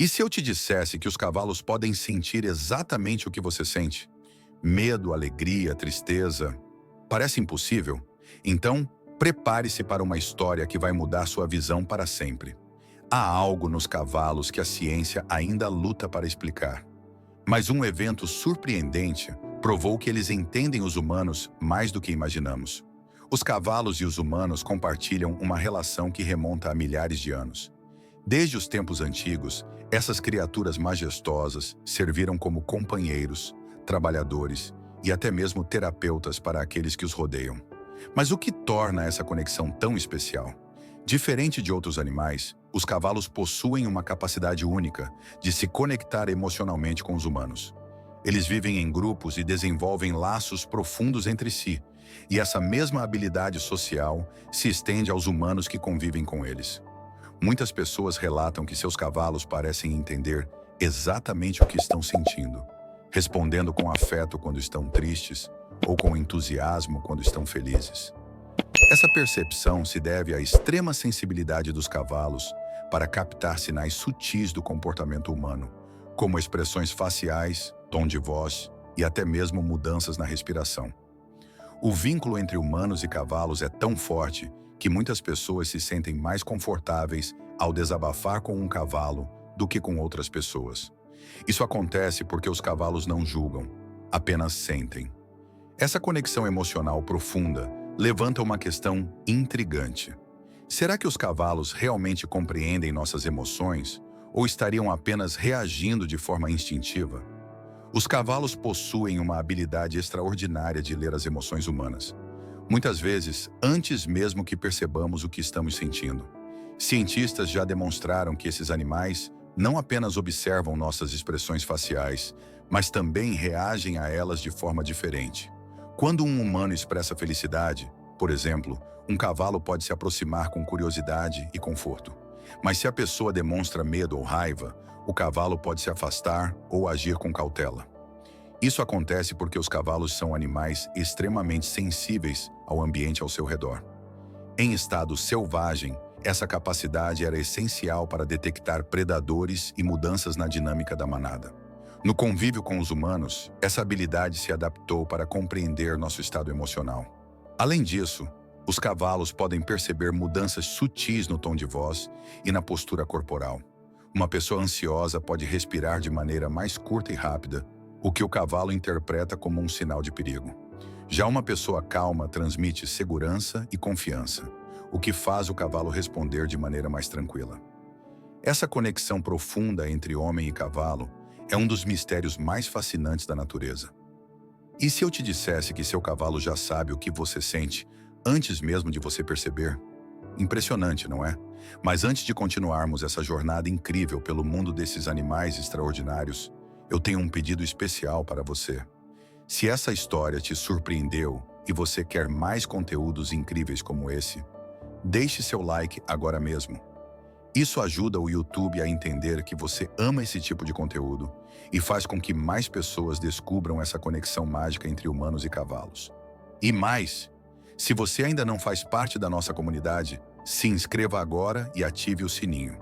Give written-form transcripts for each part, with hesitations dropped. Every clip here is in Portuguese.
E se eu te dissesse que os cavalos podem sentir exatamente o que você sente? Medo, alegria, tristeza. Parece impossível? Então, prepare-se para uma história que vai mudar sua visão para sempre. Há algo nos cavalos que a ciência ainda luta para explicar. Mas um evento surpreendente provou que eles entendem os humanos mais do que imaginamos. Os cavalos e os humanos compartilham uma relação que remonta a milhares de anos. Desde os tempos antigos, essas criaturas majestosas serviram como companheiros, trabalhadores e até mesmo terapeutas para aqueles que os rodeiam. Mas o que torna essa conexão tão especial? Diferente de outros animais, os cavalos possuem uma capacidade única de se conectar emocionalmente com os humanos. Eles vivem em grupos e desenvolvem laços profundos entre si, e essa mesma habilidade social se estende aos humanos que convivem com eles. Muitas pessoas relatam que seus cavalos parecem entender exatamente o que estão sentindo, respondendo com afeto quando estão tristes ou com entusiasmo quando estão felizes. Essa percepção se deve à extrema sensibilidade dos cavalos para captar sinais sutis do comportamento humano, como expressões faciais, tom de voz e até mesmo mudanças na respiração. O vínculo entre humanos e cavalos é tão forte que muitas pessoas se sentem mais confortáveis ao desabafar com um cavalo do que com outras pessoas. Isso acontece porque os cavalos não julgam, apenas sentem. Essa conexão emocional profunda levanta uma questão intrigante. Será que os cavalos realmente compreendem nossas emoções ou estariam apenas reagindo de forma instintiva? Os cavalos possuem uma habilidade extraordinária de ler as emoções humanas. Muitas vezes, antes mesmo que percebamos o que estamos sentindo. Cientistas já demonstraram que esses animais não apenas observam nossas expressões faciais, mas também reagem a elas de forma diferente. Quando um humano expressa felicidade, por exemplo, um cavalo pode se aproximar com curiosidade e conforto. Mas se a pessoa demonstra medo ou raiva, o cavalo pode se afastar ou agir com cautela. Isso acontece porque os cavalos são animais extremamente sensíveis ao ambiente ao seu redor. Em estado selvagem, essa capacidade era essencial para detectar predadores e mudanças na dinâmica da manada. No convívio com os humanos, essa habilidade se adaptou para compreender nosso estado emocional. Além disso, os cavalos podem perceber mudanças sutis no tom de voz e na postura corporal. Uma pessoa ansiosa pode respirar de maneira mais curta e rápida, o que o cavalo interpreta como um sinal de perigo. Já uma pessoa calma transmite segurança e confiança, o que faz o cavalo responder de maneira mais tranquila. Essa conexão profunda entre homem e cavalo é um dos mistérios mais fascinantes da natureza. E se eu te dissesse que seu cavalo já sabe o que você sente antes mesmo de você perceber? Impressionante, não é? Mas antes de continuarmos essa jornada incrível pelo mundo desses animais extraordinários, eu tenho um pedido especial para você. Se essa história te surpreendeu e você quer mais conteúdos incríveis como esse, deixe seu like agora mesmo. Isso ajuda o YouTube a entender que você ama esse tipo de conteúdo e faz com que mais pessoas descubram essa conexão mágica entre humanos e cavalos. E mais, se você ainda não faz parte da nossa comunidade, se inscreva agora e ative o sininho.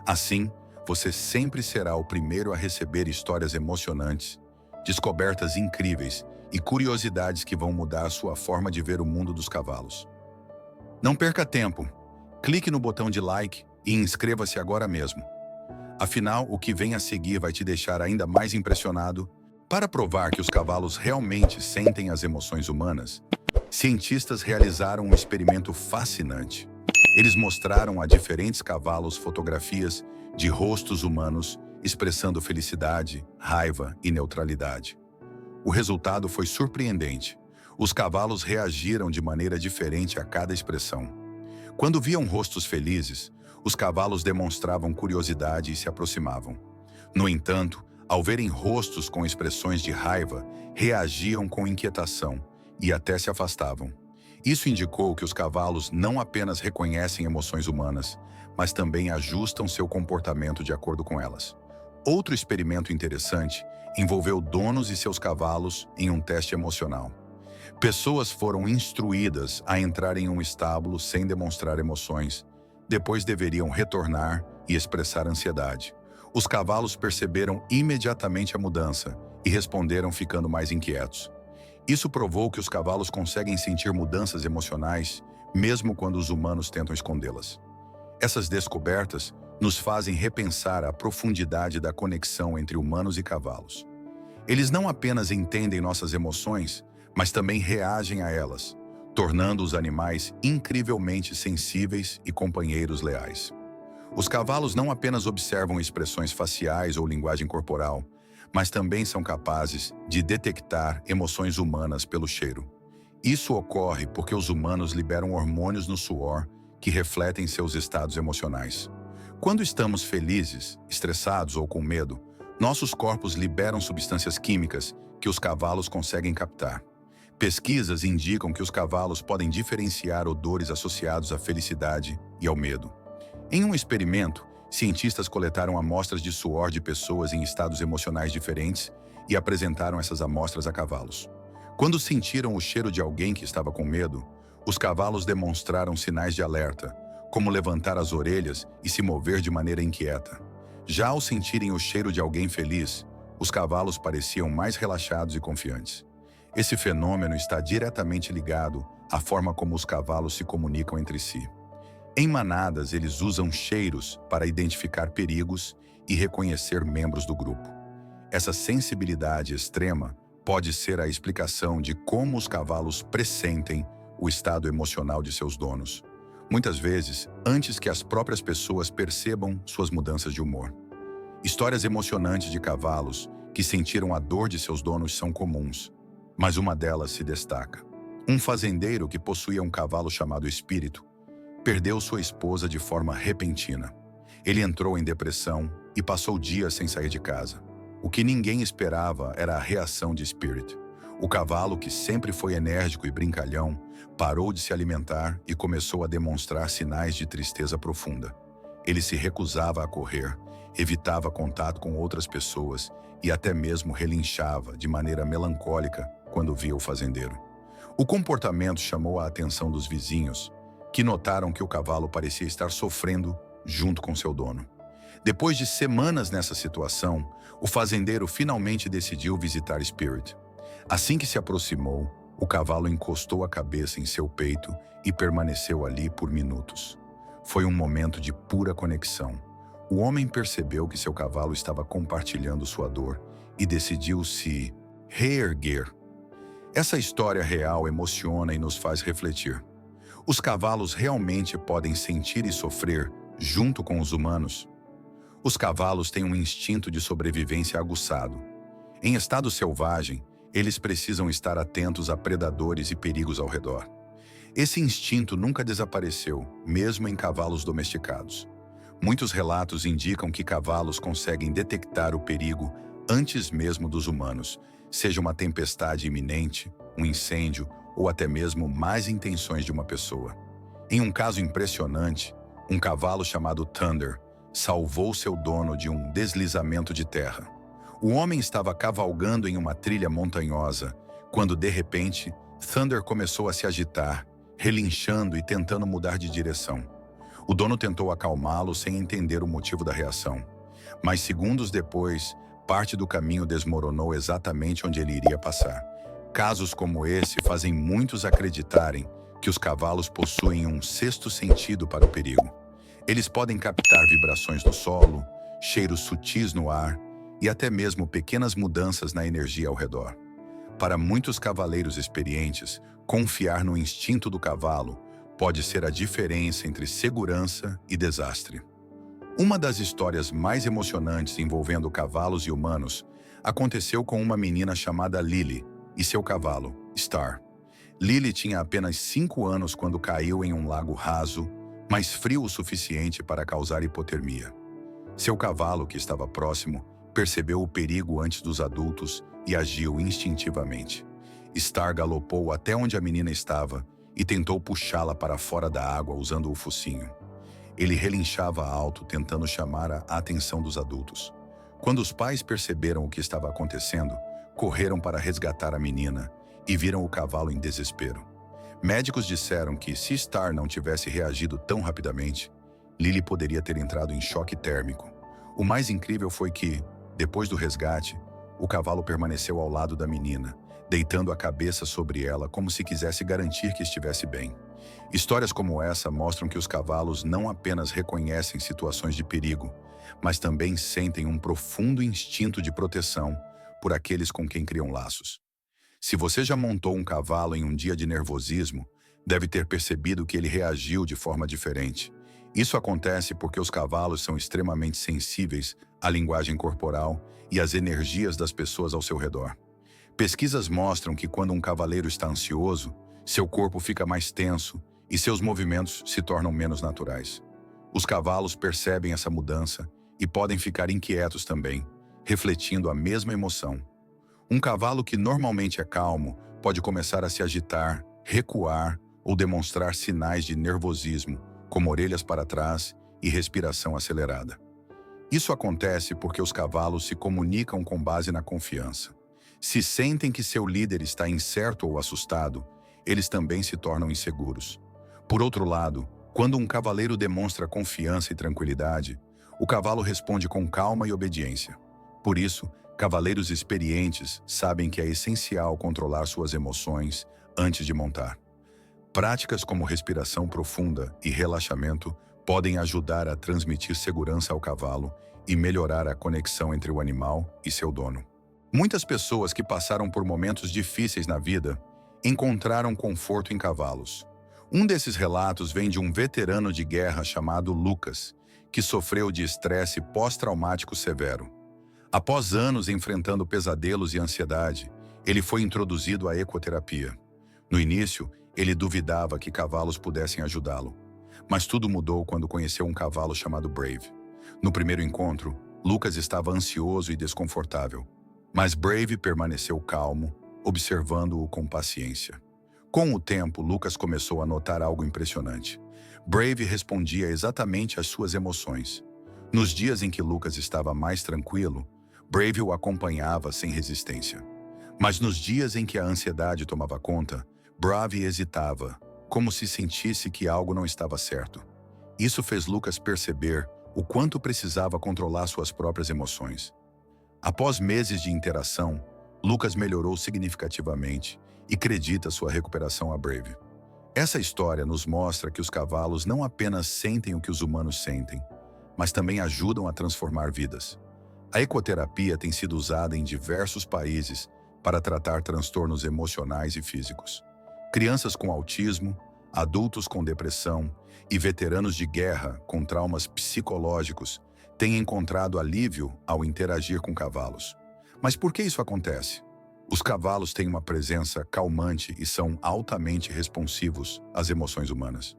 Assim, você sempre será o primeiro a receber histórias emocionantes, descobertas incríveis e curiosidades que vão mudar a sua forma de ver o mundo dos cavalos. Não perca tempo. Clique no botão de like e inscreva-se agora mesmo. Afinal, o que vem a seguir vai te deixar ainda mais impressionado. Para provar que os cavalos realmente sentem as emoções humanas, cientistas realizaram um experimento fascinante. Eles mostraram a diferentes cavalos fotografias de rostos humanos expressando felicidade, raiva e neutralidade. O resultado foi surpreendente. Os cavalos reagiram de maneira diferente a cada expressão. Quando viam rostos felizes, os cavalos demonstravam curiosidade e se aproximavam. No entanto, ao verem rostos com expressões de raiva, reagiam com inquietação e até se afastavam. Isso indicou que os cavalos não apenas reconhecem emoções humanas, mas também ajustam seu comportamento de acordo com elas. Outro experimento interessante envolveu donos e seus cavalos em um teste emocional. Pessoas foram instruídas a entrar em um estábulo sem demonstrar emoções, depois deveriam retornar e expressar ansiedade. Os cavalos perceberam imediatamente a mudança e responderam ficando mais inquietos. Isso provou que os cavalos conseguem sentir mudanças emocionais, mesmo quando os humanos tentam escondê-las. Essas descobertas nos fazem repensar a profundidade da conexão entre humanos e cavalos. Eles não apenas entendem nossas emoções, mas também reagem a elas, tornando os animais incrivelmente sensíveis e companheiros leais. Os cavalos não apenas observam expressões faciais ou linguagem corporal, mas também são capazes de detectar emoções humanas pelo cheiro. Isso ocorre porque os humanos liberam hormônios no suor que refletem seus estados emocionais. Quando estamos felizes, estressados ou com medo, nossos corpos liberam substâncias químicas que os cavalos conseguem captar. Pesquisas indicam que os cavalos podem diferenciar odores associados à felicidade e ao medo. Em um experimento, cientistas coletaram amostras de suor de pessoas em estados emocionais diferentes e apresentaram essas amostras a cavalos. Quando sentiram o cheiro de alguém que estava com medo, os cavalos demonstraram sinais de alerta, como levantar as orelhas e se mover de maneira inquieta. Já ao sentirem o cheiro de alguém feliz, os cavalos pareciam mais relaxados e confiantes. Esse fenômeno está diretamente ligado à forma como os cavalos se comunicam entre si. Em manadas, eles usam cheiros para identificar perigos e reconhecer membros do grupo. Essa sensibilidade extrema pode ser a explicação de como os cavalos pressentem o estado emocional de seus donos, muitas vezes antes que as próprias pessoas percebam suas mudanças de humor. Histórias emocionantes de cavalos que sentiram a dor de seus donos são comuns, mas uma delas se destaca. Um fazendeiro que possuía um cavalo chamado Espírito perdeu sua esposa de forma repentina. Ele entrou em depressão e passou dias sem sair de casa. O que ninguém esperava era a reação de Spirit. O cavalo, que sempre foi enérgico e brincalhão, parou de se alimentar e começou a demonstrar sinais de tristeza profunda. Ele se recusava a correr, evitava contato com outras pessoas e até mesmo relinchava de maneira melancólica quando via o fazendeiro. O comportamento chamou a atenção dos vizinhos, que notaram que o cavalo parecia estar sofrendo junto com seu dono. Depois de semanas nessa situação, o fazendeiro finalmente decidiu visitar Spirit. Assim que se aproximou, o cavalo encostou a cabeça em seu peito e permaneceu ali por minutos. Foi um momento de pura conexão. O homem percebeu que seu cavalo estava compartilhando sua dor e decidiu se reerguer. Essa história real emociona e nos faz refletir. Os cavalos realmente podem sentir e sofrer junto com os humanos? Os cavalos têm um instinto de sobrevivência aguçado. Em estado selvagem, eles precisam estar atentos a predadores e perigos ao redor. Esse instinto nunca desapareceu, mesmo em cavalos domesticados. Muitos relatos indicam que cavalos conseguem detectar o perigo antes mesmo dos humanos, seja uma tempestade iminente, um incêndio ou até mesmo más intenções de uma pessoa. Em um caso impressionante, um cavalo chamado Thunder salvou seu dono de um deslizamento de terra. O homem estava cavalgando em uma trilha montanhosa, quando de repente, Thunder começou a se agitar, relinchando e tentando mudar de direção. O dono tentou acalmá-lo sem entender o motivo da reação. Mas segundos depois, parte do caminho desmoronou exatamente onde ele iria passar. Casos como esse fazem muitos acreditarem que os cavalos possuem um sexto sentido para o perigo. Eles podem captar vibrações no solo, cheiros sutis no ar e até mesmo pequenas mudanças na energia ao redor. Para muitos cavaleiros experientes, confiar no instinto do cavalo pode ser a diferença entre segurança e desastre. Uma das histórias mais emocionantes envolvendo cavalos e humanos aconteceu com uma menina chamada Lily e seu cavalo, Star. Lily tinha apenas 5 anos quando caiu em um lago raso, mas frio o suficiente para causar hipotermia. Seu cavalo, que estava próximo, percebeu o perigo antes dos adultos e agiu instintivamente. Star galopou até onde a menina estava e tentou puxá-la para fora da água usando o focinho. Ele relinchava alto, tentando chamar a atenção dos adultos. Quando os pais perceberam o que estava acontecendo, correram para resgatar a menina e viram o cavalo em desespero. Médicos disseram que, se Star não tivesse reagido tão rapidamente, Lily poderia ter entrado em choque térmico. O mais incrível foi que, depois do resgate, o cavalo permaneceu ao lado da menina, deitando a cabeça sobre ela como se quisesse garantir que estivesse bem. Histórias como essa mostram que os cavalos não apenas reconhecem situações de perigo, mas também sentem um profundo instinto de proteção por aqueles com quem criam laços. Se você já montou um cavalo em um dia de nervosismo, deve ter percebido que ele reagiu de forma diferente. Isso acontece porque os cavalos são extremamente sensíveis à linguagem corporal e às energias das pessoas ao seu redor. Pesquisas mostram que quando um cavaleiro está ansioso, seu corpo fica mais tenso e seus movimentos se tornam menos naturais. Os cavalos percebem essa mudança e podem ficar inquietos também, refletindo a mesma emoção. Um cavalo que normalmente é calmo pode começar a se agitar, recuar ou demonstrar sinais de nervosismo, como orelhas para trás e respiração acelerada. Isso acontece porque os cavalos se comunicam com base na confiança. Se sentem que seu líder está incerto ou assustado, eles também se tornam inseguros. Por outro lado, quando um cavaleiro demonstra confiança e tranquilidade, o cavalo responde com calma e obediência. Por isso, cavaleiros experientes sabem que é essencial controlar suas emoções antes de montar. Práticas como respiração profunda e relaxamento podem ajudar a transmitir segurança ao cavalo e melhorar a conexão entre o animal e seu dono. Muitas pessoas que passaram por momentos difíceis na vida encontraram conforto em cavalos. Um desses relatos vem de um veterano de guerra chamado Lucas, que sofreu de estresse pós-traumático severo. Após anos enfrentando pesadelos e ansiedade, ele foi introduzido à ecoterapia. No início, ele duvidava que cavalos pudessem ajudá-lo, mas tudo mudou quando conheceu um cavalo chamado Brave. No primeiro encontro, Lucas estava ansioso e desconfortável, mas Brave permaneceu calmo, observando-o com paciência. Com o tempo, Lucas começou a notar algo impressionante. Brave respondia exatamente às suas emoções. Nos dias em que Lucas estava mais tranquilo, Brave o acompanhava sem resistência. Mas nos dias em que a ansiedade tomava conta, Brave hesitava, como se sentisse que algo não estava certo. Isso fez Lucas perceber o quanto precisava controlar suas próprias emoções. Após meses de interação, Lucas melhorou significativamente e acredita sua recuperação a Brave. Essa história nos mostra que os cavalos não apenas sentem o que os humanos sentem, mas também ajudam a transformar vidas. A ecoterapia tem sido usada em diversos países para tratar transtornos emocionais e físicos. Crianças com autismo, adultos com depressão e veteranos de guerra com traumas psicológicos têm encontrado alívio ao interagir com cavalos. Mas por que isso acontece? Os cavalos têm uma presença calmante e são altamente responsivos às emoções humanas.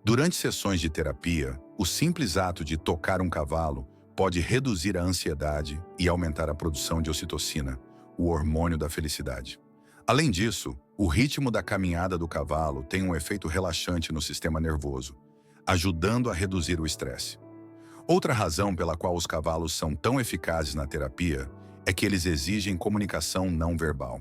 Durante sessões de terapia, o simples ato de tocar um cavalo pode reduzir a ansiedade e aumentar a produção de ocitocina, o hormônio da felicidade. Além disso, o ritmo da caminhada do cavalo tem um efeito relaxante no sistema nervoso, ajudando a reduzir o estresse. Outra razão pela qual os cavalos são tão eficazes na terapia é que eles exigem comunicação não verbal.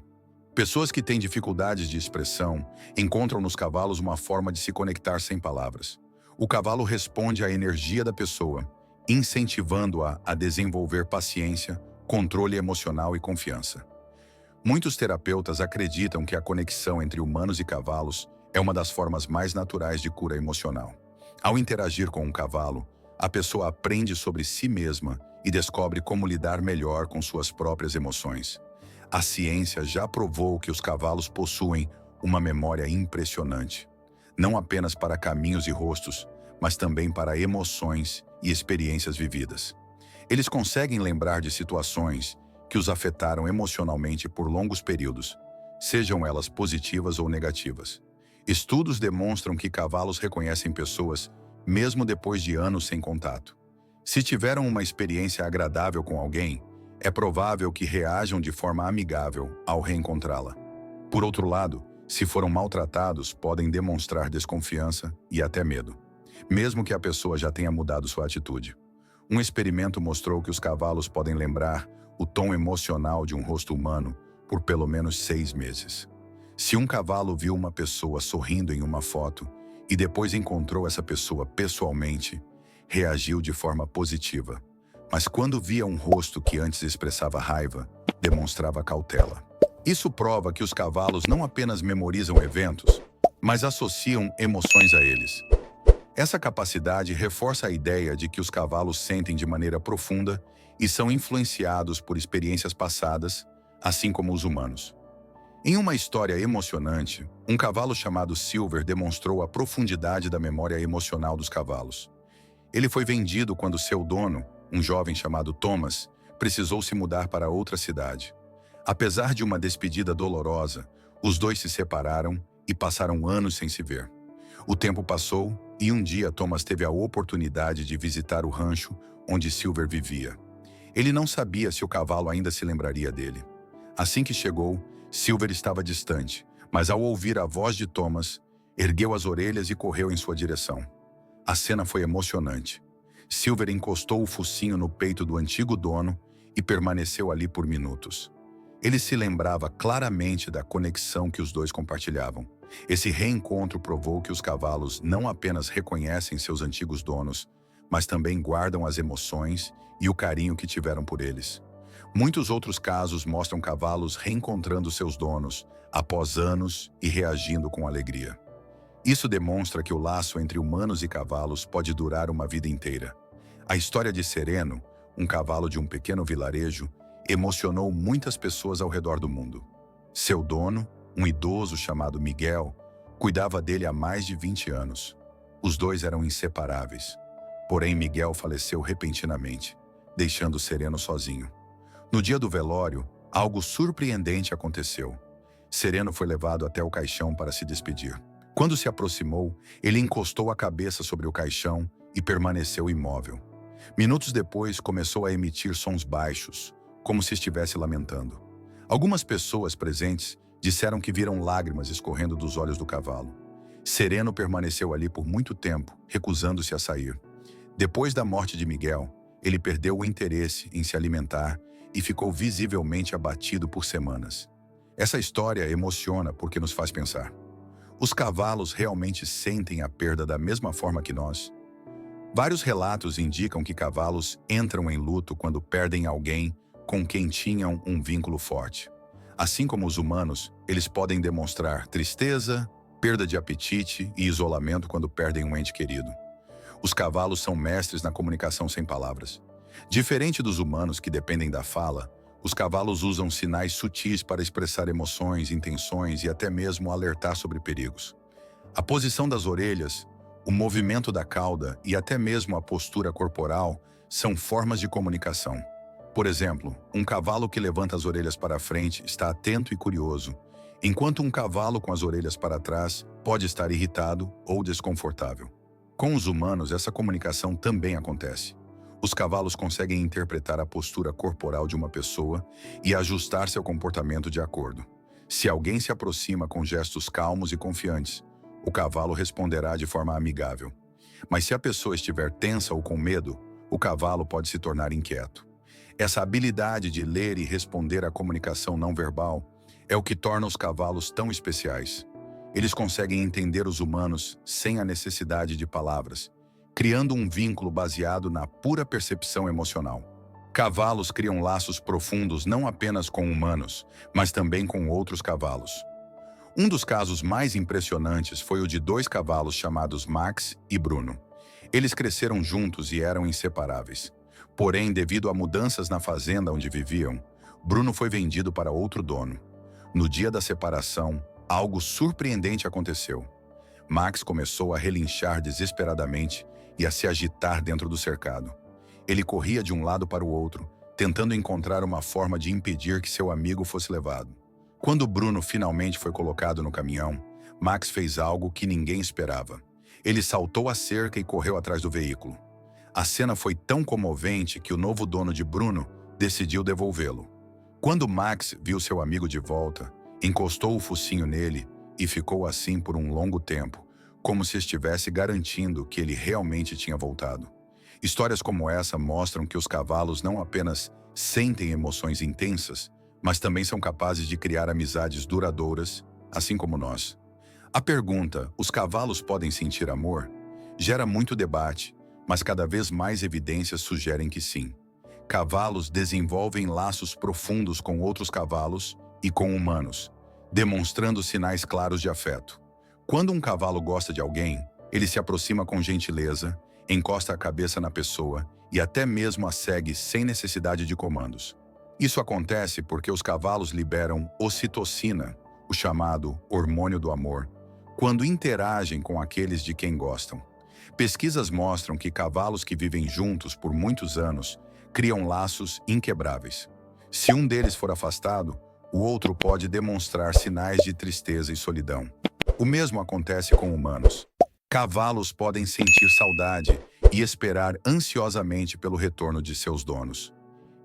Pessoas que têm dificuldades de expressão encontram nos cavalos uma forma de se conectar sem palavras. O cavalo responde à energia da pessoa, incentivando-a a desenvolver paciência, controle emocional e confiança. Muitos terapeutas acreditam que a conexão entre humanos e cavalos é uma das formas mais naturais de cura emocional. Ao interagir com um cavalo, a pessoa aprende sobre si mesma e descobre como lidar melhor com suas próprias emoções. A ciência já provou que os cavalos possuem uma memória impressionante, não apenas para caminhos e rostos, mas também para emoções e experiências vividas. Eles conseguem lembrar de situações que os afetaram emocionalmente por longos períodos, sejam elas positivas ou negativas. Estudos demonstram que cavalos reconhecem pessoas mesmo depois de anos sem contato. Se tiveram uma experiência agradável com alguém, é provável que reajam de forma amigável ao reencontrá-la. Por outro lado, se foram maltratados, podem demonstrar desconfiança e até medo, mesmo que a pessoa já tenha mudado sua atitude. Um experimento mostrou que os cavalos podem lembrar o tom emocional de um rosto humano por pelo menos 6 meses. Se um cavalo viu uma pessoa sorrindo em uma foto e depois encontrou essa pessoa pessoalmente, reagiu de forma positiva, mas quando via um rosto que antes expressava raiva, demonstrava cautela. Isso prova que os cavalos não apenas memorizam eventos, mas associam emoções a eles. Essa capacidade reforça a ideia de que os cavalos sentem de maneira profunda e são influenciados por experiências passadas, assim como os humanos. Em uma história emocionante, um cavalo chamado Silver demonstrou a profundidade da memória emocional dos cavalos. Ele foi vendido quando seu dono, um jovem chamado Thomas, precisou se mudar para outra cidade. Apesar de uma despedida dolorosa, os dois se separaram e passaram anos sem se ver. O tempo passou e um dia Thomas teve a oportunidade de visitar o rancho onde Silver vivia. Ele não sabia se o cavalo ainda se lembraria dele. Assim que chegou, Silver estava distante, mas ao ouvir a voz de Thomas, ergueu as orelhas e correu em sua direção. A cena foi emocionante. Silver encostou o focinho no peito do antigo dono e permaneceu ali por minutos. Ele se lembrava claramente da conexão que os dois compartilhavam. Esse reencontro provou que os cavalos não apenas reconhecem seus antigos donos, mas também guardam as emoções e o carinho que tiveram por eles. Muitos outros casos mostram cavalos reencontrando seus donos após anos e reagindo com alegria. Isso demonstra que o laço entre humanos e cavalos pode durar uma vida inteira. A história de Sereno, um cavalo de um pequeno vilarejo, emocionou muitas pessoas ao redor do mundo. Seu dono, um idoso chamado Miguel, cuidava dele há mais de 20 anos. Os dois eram inseparáveis. Porém, Miguel faleceu repentinamente, deixando Sereno sozinho. No dia do velório, algo surpreendente aconteceu. Sereno foi levado até o caixão para se despedir. Quando se aproximou, ele encostou a cabeça sobre o caixão e permaneceu imóvel. Minutos depois, começou a emitir sons baixos, como se estivesse lamentando. Algumas pessoas presentes disseram que viram lágrimas escorrendo dos olhos do cavalo. Sereno permaneceu ali por muito tempo, recusando-se a sair. Depois da morte de Miguel, ele perdeu o interesse em se alimentar e ficou visivelmente abatido por semanas. Essa história emociona porque nos faz pensar. Os cavalos realmente sentem a perda da mesma forma que nós? Vários relatos indicam que cavalos entram em luto quando perdem alguém com quem tinham um vínculo forte. Assim como os humanos, eles podem demonstrar tristeza, perda de apetite e isolamento quando perdem um ente querido. Os cavalos são mestres na comunicação sem palavras. Diferente dos humanos que dependem da fala, os cavalos usam sinais sutis para expressar emoções, intenções e até mesmo alertar sobre perigos. A posição das orelhas, o movimento da cauda e até mesmo a postura corporal são formas de comunicação. Por exemplo, um cavalo que levanta as orelhas para frente está atento e curioso, enquanto um cavalo com as orelhas para trás pode estar irritado ou desconfortável. Com os humanos, essa comunicação também acontece. Os cavalos conseguem interpretar a postura corporal de uma pessoa e ajustar seu comportamento de acordo. Se alguém se aproxima com gestos calmos e confiantes, o cavalo responderá de forma amigável. Mas se a pessoa estiver tensa ou com medo, o cavalo pode se tornar inquieto. Essa habilidade de ler e responder à comunicação não verbal é o que torna os cavalos tão especiais. Eles conseguem entender os humanos sem a necessidade de palavras, criando um vínculo baseado na pura percepção emocional. Cavalos criam laços profundos não apenas com humanos, mas também com outros cavalos. Um dos casos mais impressionantes foi o de dois cavalos chamados Max e Bruno. Eles cresceram juntos e eram inseparáveis. Porém, devido a mudanças na fazenda onde viviam, Bruno foi vendido para outro dono. No dia da separação, algo surpreendente aconteceu. Max começou a relinchar desesperadamente e a se agitar dentro do cercado. Ele corria de um lado para o outro, tentando encontrar uma forma de impedir que seu amigo fosse levado. Quando Bruno finalmente foi colocado no caminhão, Max fez algo que ninguém esperava. Ele saltou a cerca e correu atrás do veículo. A cena foi tão comovente que o novo dono de Bruno decidiu devolvê-lo. Quando Max viu seu amigo de volta, encostou o focinho nele e ficou assim por um longo tempo, como se estivesse garantindo que ele realmente tinha voltado. Histórias como essa mostram que os cavalos não apenas sentem emoções intensas, mas também são capazes de criar amizades duradouras, assim como nós. A pergunta, os cavalos podem sentir amor? Gera muito debate, mas cada vez mais evidências sugerem que sim. Cavalos desenvolvem laços profundos com outros cavalos e com humanos, demonstrando sinais claros de afeto. Quando um cavalo gosta de alguém, ele se aproxima com gentileza, encosta a cabeça na pessoa e até mesmo a segue sem necessidade de comandos. Isso acontece porque os cavalos liberam ocitocina, o chamado hormônio do amor, quando interagem com aqueles de quem gostam. Pesquisas mostram que cavalos que vivem juntos por muitos anos criam laços inquebráveis. Se um deles for afastado, o outro pode demonstrar sinais de tristeza e solidão. O mesmo acontece com humanos. Cavalos podem sentir saudade e esperar ansiosamente pelo retorno de seus donos.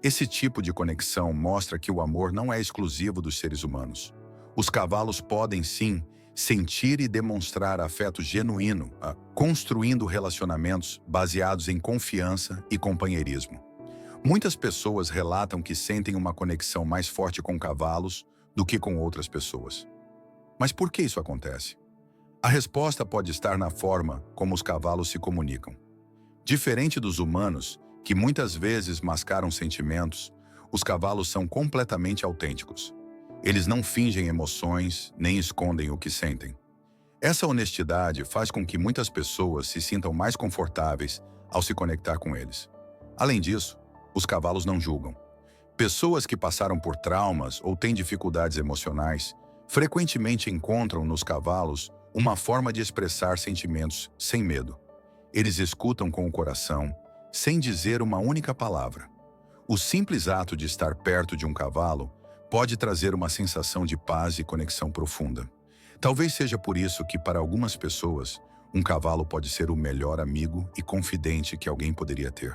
Esse tipo de conexão mostra que o amor não é exclusivo dos seres humanos. Os cavalos podem, sim, sentir e demonstrar afeto genuíno, construindo relacionamentos baseados em confiança e companheirismo. Muitas pessoas relatam que sentem uma conexão mais forte com cavalos do que com outras pessoas. Mas por que isso acontece? A resposta pode estar na forma como os cavalos se comunicam. Diferente dos humanos, que muitas vezes mascaram sentimentos, os cavalos são completamente autênticos. Eles não fingem emoções, nem escondem o que sentem. Essa honestidade faz com que muitas pessoas se sintam mais confortáveis ao se conectar com eles. Além disso, os cavalos não julgam. Pessoas que passaram por traumas ou têm dificuldades emocionais frequentemente encontram nos cavalos uma forma de expressar sentimentos sem medo. Eles escutam com o coração, sem dizer uma única palavra. O simples ato de estar perto de um cavalo pode trazer uma sensação de paz e conexão profunda. Talvez seja por isso que, para algumas pessoas, um cavalo pode ser o melhor amigo e confidente que alguém poderia ter.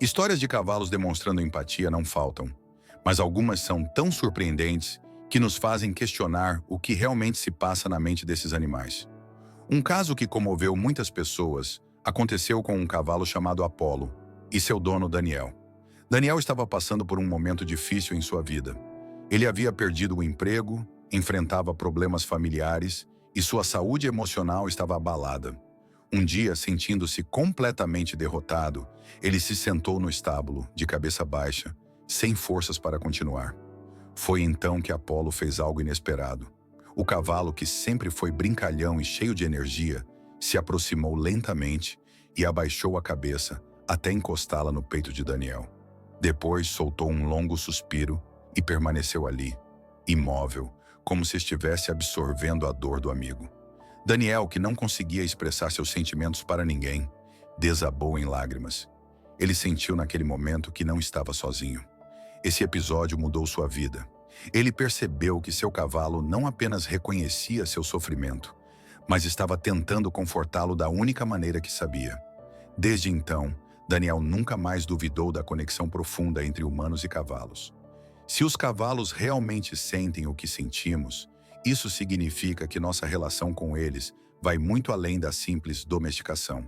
Histórias de cavalos demonstrando empatia não faltam, mas algumas são tão surpreendentes que nos fazem questionar o que realmente se passa na mente desses animais. Um caso que comoveu muitas pessoas aconteceu com um cavalo chamado Apolo e seu dono Daniel. Daniel estava passando por um momento difícil em sua vida. Ele havia perdido o emprego, enfrentava problemas familiares e sua saúde emocional estava abalada. Um dia, sentindo-se completamente derrotado, ele se sentou no estábulo, de cabeça baixa, sem forças para continuar. Foi então que Apolo fez algo inesperado. O cavalo, que sempre foi brincalhão e cheio de energia, se aproximou lentamente e abaixou a cabeça até encostá-la no peito de Daniel. Depois soltou um longo suspiro e permaneceu ali, imóvel, como se estivesse absorvendo a dor do amigo. Daniel, que não conseguia expressar seus sentimentos para ninguém, desabou em lágrimas. Ele sentiu naquele momento que não estava sozinho. Esse episódio mudou sua vida. Ele percebeu que seu cavalo não apenas reconhecia seu sofrimento, mas estava tentando confortá-lo da única maneira que sabia. Desde então, Daniel nunca mais duvidou da conexão profunda entre humanos e cavalos. Se os cavalos realmente sentem o que sentimos, isso significa que nossa relação com eles vai muito além da simples domesticação.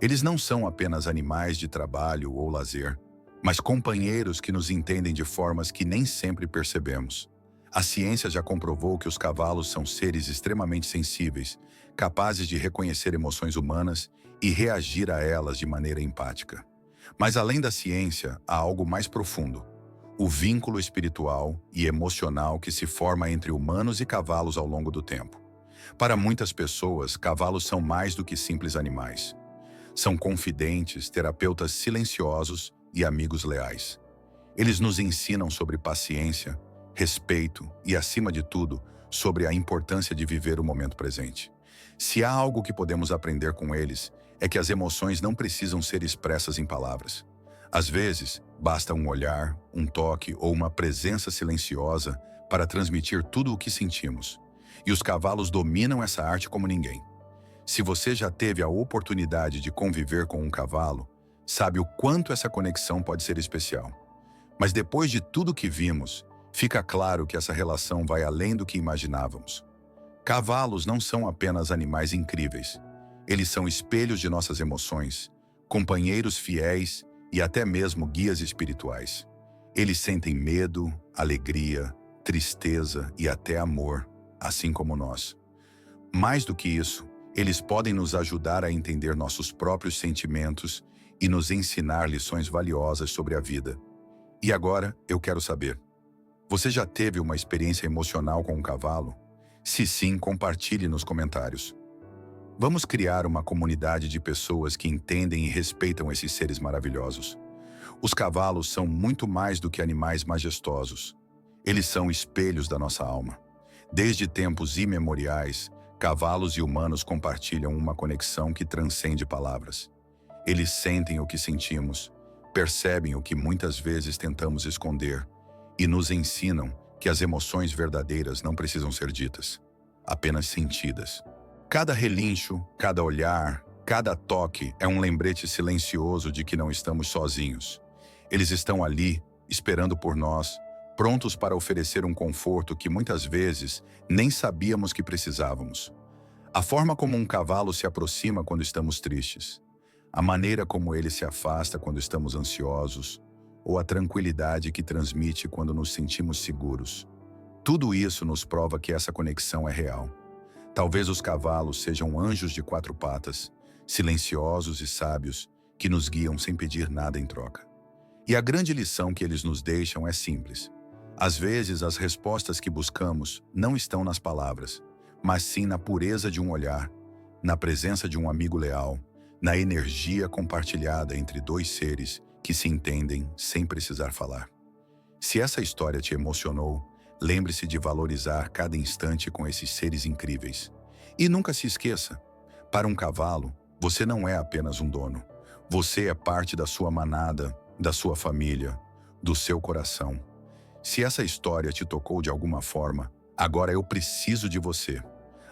Eles não são apenas animais de trabalho ou lazer, mas companheiros que nos entendem de formas que nem sempre percebemos. A ciência já comprovou que os cavalos são seres extremamente sensíveis, capazes de reconhecer emoções humanas e reagir a elas de maneira empática. Mas além da ciência, há algo mais profundo: o vínculo espiritual e emocional que se forma entre humanos e cavalos ao longo do tempo. Para muitas pessoas, cavalos são mais do que simples animais. São confidentes, terapeutas silenciosos e amigos leais. Eles nos ensinam sobre paciência, respeito e, acima de tudo, sobre a importância de viver o momento presente. Se há algo que podemos aprender com eles, é que as emoções não precisam ser expressas em palavras. Às vezes, basta um olhar, um toque ou uma presença silenciosa para transmitir tudo o que sentimos. E os cavalos dominam essa arte como ninguém. Se você já teve a oportunidade de conviver com um cavalo, sabe o quanto essa conexão pode ser especial. Mas depois de tudo que vimos, fica claro que essa relação vai além do que imaginávamos. Cavalos não são apenas animais incríveis. Eles são espelhos de nossas emoções, companheiros fiéis e até mesmo guias espirituais. Eles sentem medo, alegria, tristeza e até amor, assim como nós. Mais do que isso, eles podem nos ajudar a entender nossos próprios sentimentos e nos ensinar lições valiosas sobre a vida. E agora, eu quero saber: você já teve uma experiência emocional com um cavalo? Se sim, compartilhe nos comentários. Vamos criar uma comunidade de pessoas que entendem e respeitam esses seres maravilhosos. Os cavalos são muito mais do que animais majestosos. Eles são espelhos da nossa alma. Desde tempos imemoriais, cavalos e humanos compartilham uma conexão que transcende palavras. Eles sentem o que sentimos, percebem o que muitas vezes tentamos esconder e nos ensinam que as emoções verdadeiras não precisam ser ditas, apenas sentidas. Cada relincho, cada olhar, cada toque é um lembrete silencioso de que não estamos sozinhos. Eles estão ali, esperando por nós, prontos para oferecer um conforto que muitas vezes nem sabíamos que precisávamos. A forma como um cavalo se aproxima quando estamos tristes, a maneira como ele se afasta quando estamos ansiosos, ou a tranquilidade que transmite quando nos sentimos seguros. Tudo isso nos prova que essa conexão é real. Talvez os cavalos sejam anjos de quatro patas, silenciosos e sábios, que nos guiam sem pedir nada em troca. E a grande lição que eles nos deixam é simples. Às vezes, as respostas que buscamos não estão nas palavras, mas sim na pureza de um olhar, na presença de um amigo leal, na energia compartilhada entre dois seres que se entendem sem precisar falar. Se essa história te emocionou, lembre-se de valorizar cada instante com esses seres incríveis. E nunca se esqueça, para um cavalo, você não é apenas um dono. Você é parte da sua manada, da sua família, do seu coração. Se essa história te tocou de alguma forma, agora eu preciso de você.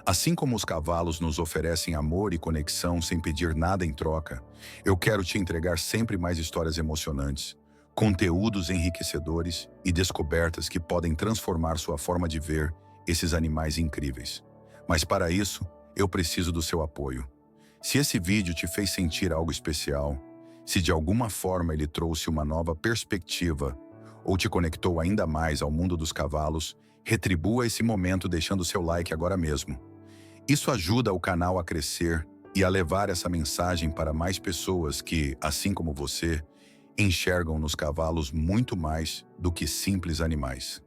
Assim como os cavalos nos oferecem amor e conexão sem pedir nada em troca, eu quero te entregar sempre mais histórias emocionantes, conteúdos enriquecedores e descobertas que podem transformar sua forma de ver esses animais incríveis. Mas para isso, eu preciso do seu apoio. Se esse vídeo te fez sentir algo especial, se de alguma forma ele trouxe uma nova perspectiva ou te conectou ainda mais ao mundo dos cavalos, retribua esse momento deixando seu like agora mesmo. Isso ajuda o canal a crescer e a levar essa mensagem para mais pessoas que, assim como você, enxergam nos cavalos muito mais do que simples animais.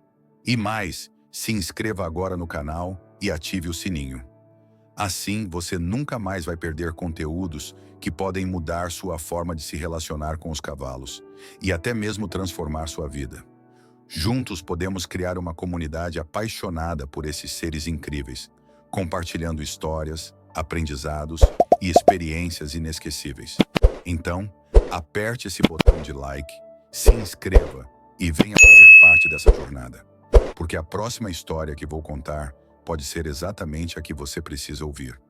E mais, se inscreva agora no canal e ative o sininho. Assim, você nunca mais vai perder conteúdos que podem mudar sua forma de se relacionar com os cavalos e até mesmo transformar sua vida. Juntos podemos criar uma comunidade apaixonada por esses seres incríveis, compartilhando histórias, aprendizados e experiências inesquecíveis. Então, aperte esse botão de like, se inscreva e venha fazer parte dessa jornada, porque a próxima história que vou contar pode ser exatamente a que você precisa ouvir.